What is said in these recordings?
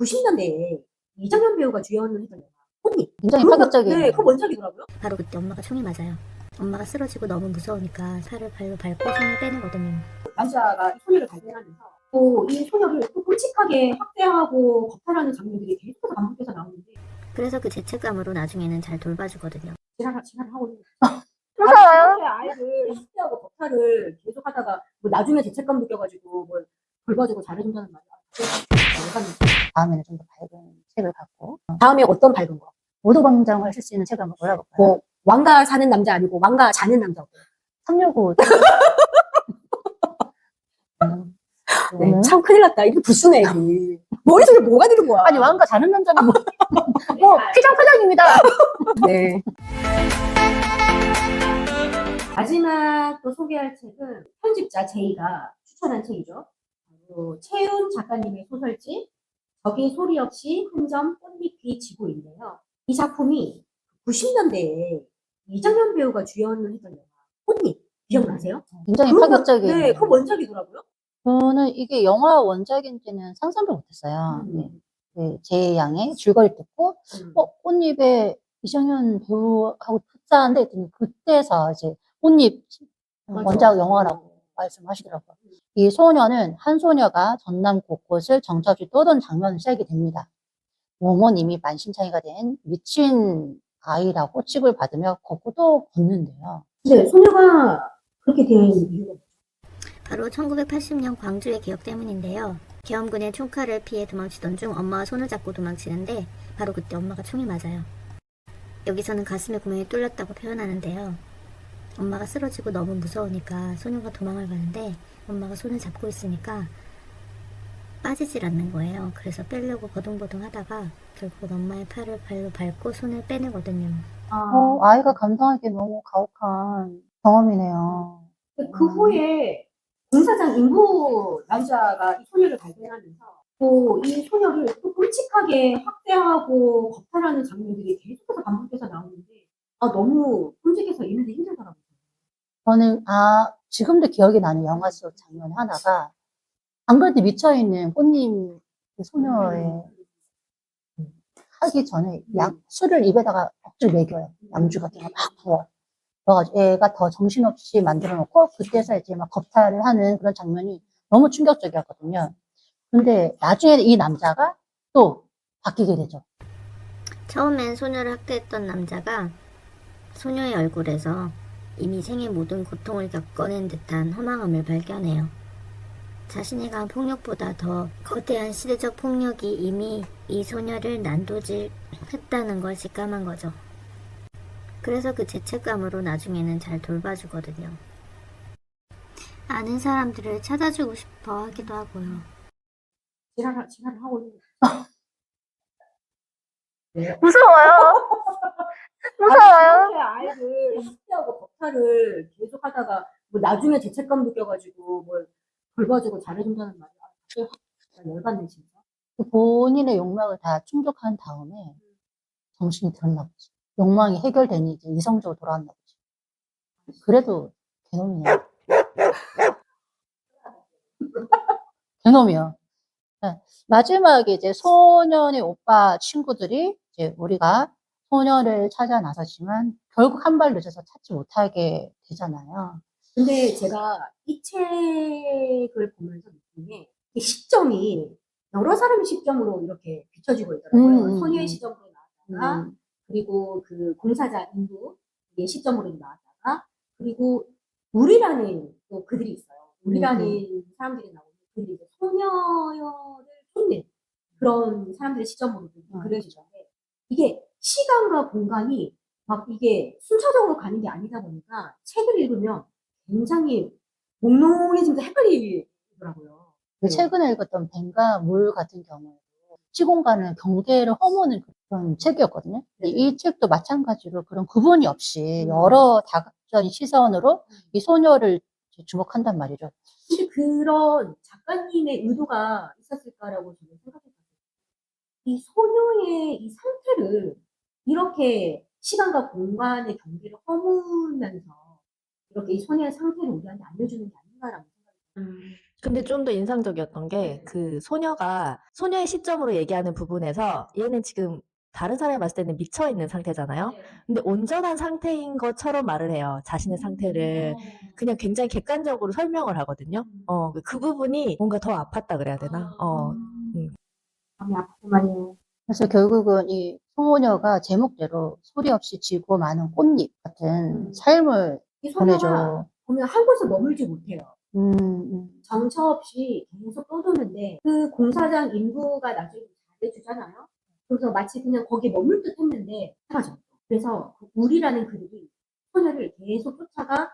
90년대에 이정현 배우가 주연을 했던 영화 꽃잎. 굉장히 그거- 파격적인. 네, 그 원작이더라고요. 바로 그때 엄마가 총이 맞아요. 엄마가 쓰러지고 너무 무서우니까 팔을 발로 밟고 손을 빼내거든요. 남자가 이 소녀를 발견하면서 또 이 소녀를 또 끔찍하게 학대하고 겁탈하는 장면들이 계속해서 반복해서 나오는데 그래서 그 죄책감으로 나중에는 잘 돌봐주거든요. 지랄을 하고 있는 무서워요? 그렇게 아이를 학대하고 겁탈을 계속하다가 뭐 나중에 죄책감 느껴가지고 뭘 돌봐주고 잘해준다는 말이야. 다음에는 좀 더 밝은 책을 갖고 다음에 어떤 밝은 거? 오도광장을 하실 수 있는 책을 한번 골라볼까요? 뭐 왕가 사는 남자 아니고 왕가 자는 남자고. 365. 네, 참 큰일 났다. 이게 불순해. 이게. 머릿속에 뭐가 드는 거야? 아니 왕가 자는 남자는 뭐 피장파장입니다. 네. 마지막 또 소개할 책은 편집자 제이가 추천한 책이죠. 최윤 작가님의 소설집 적의 소리 없이 한 점 꽃잎이 지고인데요. 이 작품이 90년대에 이정현 배우가 주연을 했던 영화 꽃잎 기억나세요? 굉장히 그 파격적인. 네, 그 원작이더라고요. 저는 이게 영화 원작인지는 상상도 못했어요. 네, 제 양의 줄거리 듣고 꽃잎에 이정현 배우하고 흡사한데 그때서 이제 꽃잎 맞아. 원작 영화라고 말씀하시더라고요. 이 소녀는 한 소녀가 전남 곳곳을 정처없이 떠도는 장면을 시작이 됩니다. 몸은 이미 만신창이가 된 미친 아이라고 취급을 받으며 걷고 또 걷는데요. 근데 소녀가 그렇게 된 이유가 바로 1980년 광주의 기억 때문인데요. 계엄군의 총칼을 피해 도망치던 중 엄마와 손을 잡고 도망치는데 바로 그때 엄마가 총이 맞아요. 여기서는 가슴에 구멍이 뚫렸다고 표현하는데요. 엄마가 쓰러지고 너무 무서우니까 소녀가 도망을 가는데 엄마가 손을 잡고 있으니까 빠지질 않는 거예요. 그래서 빼려고 버둥버둥 하다가 결국은 엄마의 팔을 발로 밟고 손을 빼내거든요. 아이가 감당하기에 너무 가혹한 경험이네요. 그 후에 공사장 인구 남자가 이 소녀를 발견하면서 또 이 소녀를 또 끔찍하게 학대하고 겁탈하는 장면들이 계속해서 반복해서 나오는데 너무 끔찍해서 읽는데 힘들더라고요. 저는 지금도 기억이 나는 영화 속 장면 하나가 안 그래도 미쳐있는 꽃님 그 소녀의 하기 전에 술을 입에다가 억지로 먹여요. 양주 같은 거 막 부어. 그래가지고 애가 더 정신없이 만들어 놓고 그때서 이제 막 겁탈을 하는 그런 장면이 너무 충격적이었거든요. 근데 나중에 이 남자가 또 바뀌게 되죠. 처음엔 소녀를 학대했던 남자가 소녀의 얼굴에서 이미 생의 모든 고통을 겪어낸 듯한 허망함을 발견해요. 자신이 가한 폭력보다 더 거대한 시대적 폭력이 이미 이 소녀를 난도질했다는 걸 직감한 거죠. 그래서 그 죄책감으로 나중에는 잘 돌봐주거든요. 아는 사람들을 찾아주고 싶어 하기도 하고요. 지랄을 하고 있는 무서워요. 무서워요. 그렇게 아이를 학대하고 겁탈을 계속하다가 뭐 나중에 죄책감 느껴가지고 뭘 돌봐주고 잘해준다는 말이 진짜 열받네 진짜. 본인의 욕망을 다 충족한 다음에 정신이 들었나 보지. 욕망이 해결되니 이제 이성적으로 돌아왔나 보지. 그래도 개놈이야. 개놈이야. 네. 마지막에 이제 소년의 오빠 친구들이 이제 우리가 소녀를 찾아 나섰지만 결국 한 발 늦어서 찾지 못하게 되잖아요. 근데 제가 이 책을 보면서 느낀 게 이 시점이 여러 사람의 시점으로 이렇게 비춰지고 있더라고요. 소녀의 시점으로 나왔다가 그리고 그 공사자 인구의 시점으로 나왔다가 그리고 우리라는 또 그들이 있어요. 우리라는 사람들이 나오고 그들이 이제 소녀를 쫓는 그런 사람들의 시점으로 그려지는데 이게 시간과 공간이 막 이게 순차적으로 가는 게 아니다 보니까 책을 읽으면 굉장히 몽롱해지면서 헷갈리더라고요. 최근에 읽었던 뱀과 물 같은 경우에도 시공간을 경계를 허무는 그런 책이었거든요. 이 책도 마찬가지로 그런 구분이 없이 여러 다각적인 시선으로 이 소녀를 주목한단 말이죠. 근데 그런 작가님의 의도가 있었을까라고 저는 생각했어요. 이 소녀의 이 상태를 이렇게 시간과 공간의 경계를 허무면서 이렇게 이 소녀의 상태를 우리한테 알려주는 게 아닌가라고 생각해요. 근데 좀 더 인상적이었던 게 그 소녀가 소녀의 시점으로 얘기하는 부분에서 얘는 지금 다른 사람이 봤을 때는 미쳐 있는 상태잖아요. 근데 온전한 상태인 것처럼 말을 해요. 자신의 상태를 그냥 굉장히 객관적으로 설명을 하거든요. 그 부분이 뭔가 더 아팠다 그래야 되나? 마음이 아프구만요. 그래서 결국은 이 소녀가 제목대로 소리 없이 지고 마는 꽃잎 같은 삶을 이 소녀가 보내죠. 보면 한 곳에 머물지 못해요. 음. 정처 없이 계속 떠도는데 그 공사장 인구가 나중에 잘해주잖아요. 그래서 마치 그냥 거기에 머물 듯 했는데 사라져요. 그래서 그 우리라는 그들이 소녀를 계속 쫓아가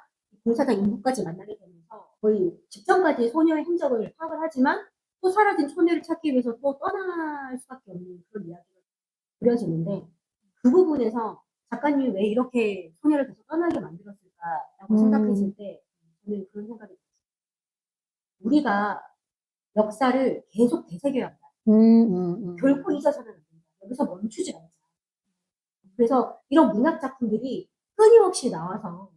공사장 인구까지 만나게 되면서 거의 직전까지 소녀의 흔적을 파악을 하지만 또 사라진 소녀를 찾기 위해서 또 떠날 수밖에 없는 그런 이야기가 그려지는데 그 부분에서 작가님이 왜 이렇게 소녀를 계속 떠나게 만들었을까라고 생각했을 때 저는 그런 생각이 들었어요. 우리가 역사를 계속 되새겨야 한다. 결코 잊어서는 안 된다. 여기서 멈추지 말자. 그래서 이런 문학 작품들이 끊임없이 나와서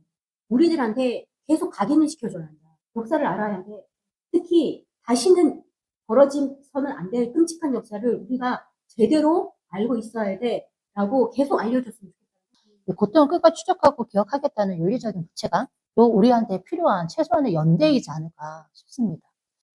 우리들한테 계속 각인을 시켜줘야 한다. 역사를 알아야 돼. 특히 다시는 벌어져서는 안 될 끔찍한 역사를 우리가 제대로 알고 있어야 돼. 라고 계속 알려줬으면 좋겠다. 고통을 끝까지 추적하고 기억하겠다는 윤리적인 부채가 또 우리한테 필요한 최소한의 연대이지 않을까 싶습니다.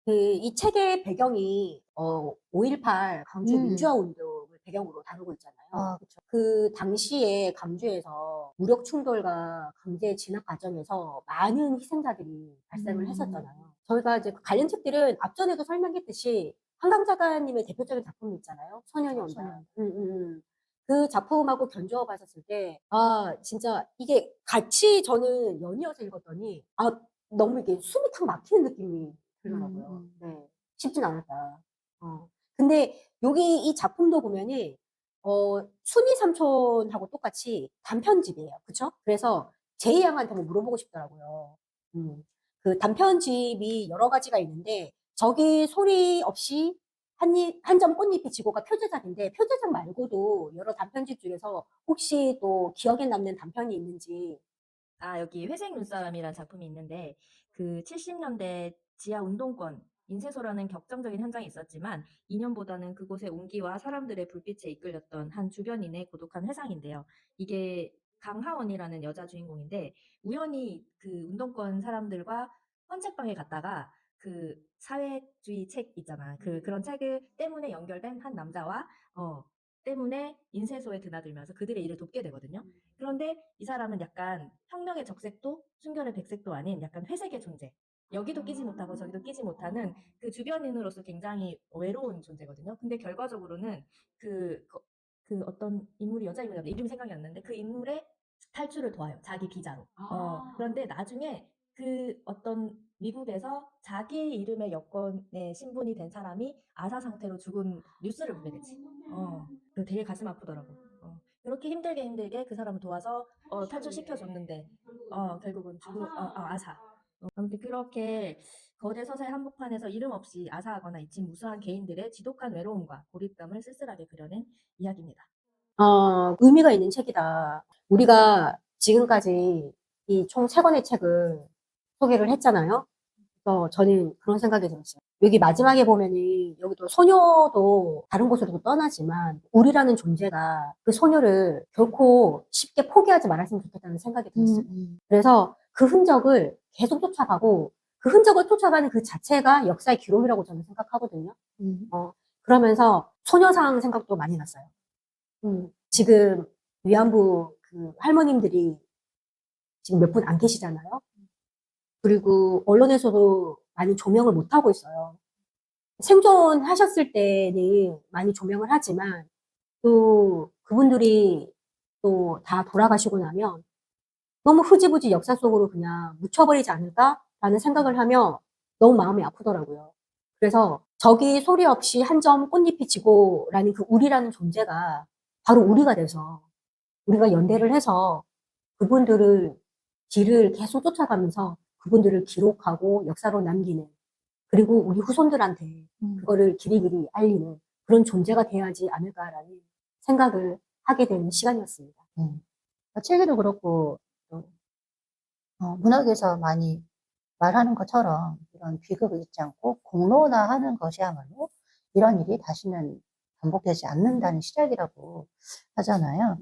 이 책의 배경이 5.18 광주 민주화 운동을 배경으로 다루고 있잖아요. 아, 그렇죠. 그 당시에 광주에서 무력 충돌과 강제 진압 과정에서 많은 희생자들이 발생을 했었잖아요. 저희가 이제 관련 책들은 앞전에도 설명했듯이 한강 작가님의 대표적인 작품이 있잖아요. 소년이 온다. 그 작품하고 견주어 봤었을 때, 아, 진짜 이게 같이 저는 연이어서 읽었더니, 아, 너무 이게 숨이 탁 막히는 느낌이 들더라고요. 네. 쉽진 않았다. 근데 여기 이 작품도 보면은, 순이 삼촌하고 똑같이 단편집이에요. 그쵸? 그래서 제이 양한테 한번 물어보고 싶더라고요. 그 단편집이 여러 가지가 있는데, 저기 소리 없이 한 점 꽃잎이 지고가 표제작인데, 표제작 말고도 여러 단편집 중에서 혹시 또 기억에 남는 단편이 있는지. 여기 회색 눈사람이라는 작품이 있는데 그 70년대 지하 운동권 인쇄소라는 격정적인 현장이 있었지만 2년보다는 그곳의 온기와 사람들의 불빛에 이끌렸던 한 주변인의 고독한 회상인데요. 이게 강하원이라는 여자 주인공인데 우연히 그 운동권 사람들과 헌책방에 갔다가 그 사회주의 책 있잖아. 그런 책을 때문에 연결된 한 남자와 때문에 인쇄소에 드나들면서 그들의 일을 돕게 되거든요. 그런데 이 사람은 약간 혁명의 적색도 순결의 백색도 아닌 약간 회색의 존재. 여기도 끼지 못하고 저기도 끼지 못하는 그 주변인으로서 굉장히 외로운 존재거든요. 근데 결과적으로는 그 어떤 인물이 여자 인물이었는데 이름이 생각이 안 나는데 그 인물의 탈출을 도와요. 자기 비자로. 그런데 나중에 그 어떤 미국에서 자기 이름의 여권에 신분이 된 사람이 아사 상태로 죽은 뉴스를 보게 되지. 그 되게 가슴 아프더라고. 그렇게 힘들게 그 사람을 도와서 탈출시켜줬는데 결국은 아사. 아무튼 그렇게 거대 서사의 한복판에서 이름 없이 아사하거나 잊힌 무수한 개인들의 지독한 외로움과 고립감을 쓸쓸하게 그려낸 이야기입니다. 의미가 있는 책이다. 우리가 지금까지 이 총 3권의 책을 소개를 했잖아요. 그래서 저는 그런 생각이 들었어요. 여기 마지막에 보면은 여기도 소녀도 다른 곳으로 떠나지만 우리라는 존재가 그 소녀를 결코 쉽게 포기하지 말았으면 좋겠다는 생각이 들었어요. 그래서 그 흔적을 계속 쫓아가고 그 흔적을 쫓아가는 그 자체가 역사의 기록이라고 저는 생각하거든요. 그러면서 소녀상 생각도 많이 났어요. 지금 위안부 그 할머님들이 지금 몇 분 안 계시잖아요. 그리고 언론에서도 많이 조명을 못 하고 있어요. 생존하셨을 때는 많이 조명을 하지만 또 그분들이 또 다 돌아가시고 나면 너무 흐지부지 역사 속으로 그냥 묻혀버리지 않을까라는 생각을 하며 너무 마음이 아프더라고요. 그래서 저기 소리 없이 한 점 꽃잎이 지고라는 그 우리라는 존재가 바로 우리가 돼서 우리가 연대를 해서 그분들을 길을 계속 쫓아가면서 그분들을 기록하고 역사로 남기는 그리고 우리 후손들한테 그거를 길이길이 알리는 그런 존재가 돼야지 않을까라는 생각을 하게 되는 시간이었습니다. 책에도 그렇고, 문학에서 많이 말하는 것처럼 이런 비극을 잊지 않고 공론화하는 것이야말로 이런 일이 다시는 반복되지 않는다는 시작이라고 하잖아요.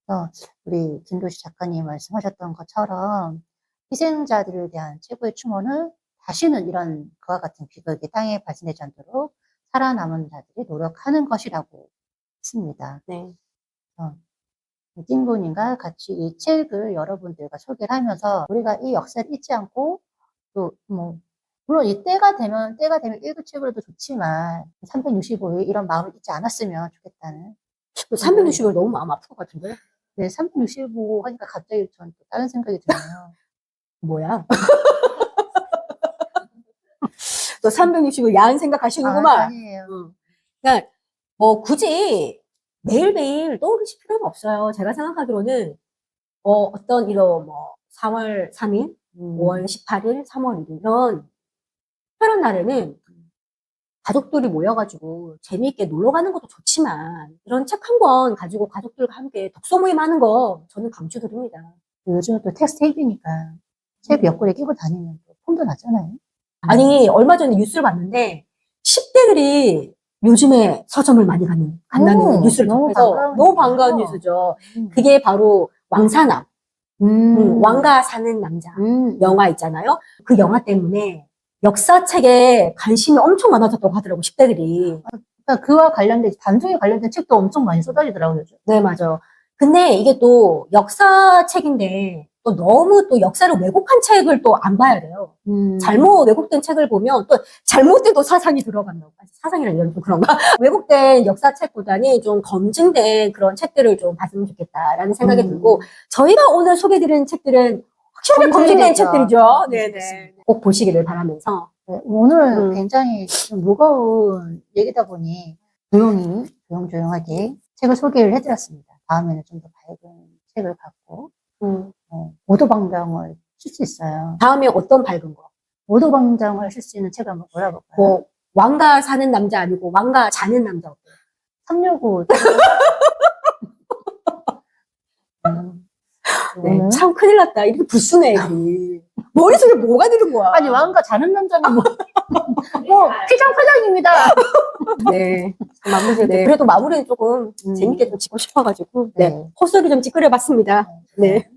그래서 우리 김도시 작가님 말씀하셨던 것처럼 희생자들에 대한 최고의 추모는 다시는 이런 그와 같은 비극이 땅에 발생되지 않도록 살아남은 자들이 노력하는 것이라고 했습니다. 네. 띵군님과 같이 이 책을 여러분들과 소개를 하면서 우리가 이 역사를 잊지 않고 또 뭐 물론 이 때가 되면 읽을 책으로도 좋지만 365일 이런 마음을 잊지 않았으면 좋겠다는 360을 너무 마음 아플 것 같은데? 네, 365 하니까 갑자기 전 또 다른 생각이 드네요. 뭐야? 또 360을 야한 생각하시는구만. 아니에요. 그러니까 뭐 굳이 매일매일 떠오르실 필요는 없어요. 제가 생각하기로는 어떤 이런 뭐 4월 3일, 5월 18일, 3월 1일 이런 특별한 날에는 가족들이 모여가지고 재미있게 놀러 가는 것도 좋지만 이런 책 한 권 가지고 가족들과 함께 독서 모임 하는 거 저는 강추드립니다. 요즘은 또 텍스트 헤비니까 책 몇 권에 끼고 다니면 또 폼도 나잖아요. 아니 얼마 전에 뉴스를 봤는데 10대들이 요즘에 서점을 많이 간다는 뉴스를 너무 접해서 반가운 너무 반가운 일이에요. 뉴스죠. 그게 바로 왕사남, 왕가 사는 남자 영화 있잖아요. 그 영화 때문에 역사책에 관심이 엄청 많아졌다고 하더라고 10대들이. 그러니까 그와 관련된 단종에 관련된 책도 엄청 많이 쏟아지더라고요. 요즘. 네, 맞아. 근데 이게 또 역사책인데 또 너무 또 역사를 왜곡한 책을 또 안 봐야 돼요. 잘못 왜곡된 책을 보면 또 잘못된 또 사상이 들어간다고. 사상이라는 건 좀 그런가? 왜곡된 역사책보다는 좀 검증된 그런 책들을 좀 봤으면 좋겠다라는 생각이 들고 저희가 오늘 소개해드린 책들은 확실하게 검증된 책들이죠. 네네. 꼭 보시기를 바라면서 네, 오늘 굉장히 좀 무거운 얘기다 보니 조용조용하게 책을 소개를 해드렸습니다. 다음에는 좀 더 밝은 책을 갖고 오도방정을 쓸 수 있어요. 다음에 어떤 밝은 거? 오도방정을 쓸 수 있는 책을 한번 골라볼까요? 뭐 왕가 사는 남자 아니고 왕가 자는 남자 어때요? 365 네, 참 큰일 났다. 이렇게 불순해, 애들이. 머릿속에 뭐가 드는 거야? 아니 왕가 자는 남자는 뭐 피장파장입니다. 네. 마무리, 네. 그래도 마무리는 조금 재밌게 좀 짓고 싶어가지고, 네. 네. 헛소리 좀 찌끄려봤습니다. 네.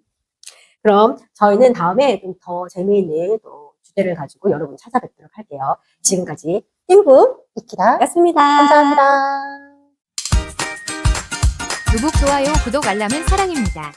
그럼 저희는 다음에 좀 더 재미있는 또 주제를 가지고 여러분 찾아뵙도록 할게요. 지금까지 띵구 이키라였습니다. 감사합니다. 구독, 좋아요, 구독, 알람은 사랑입니다.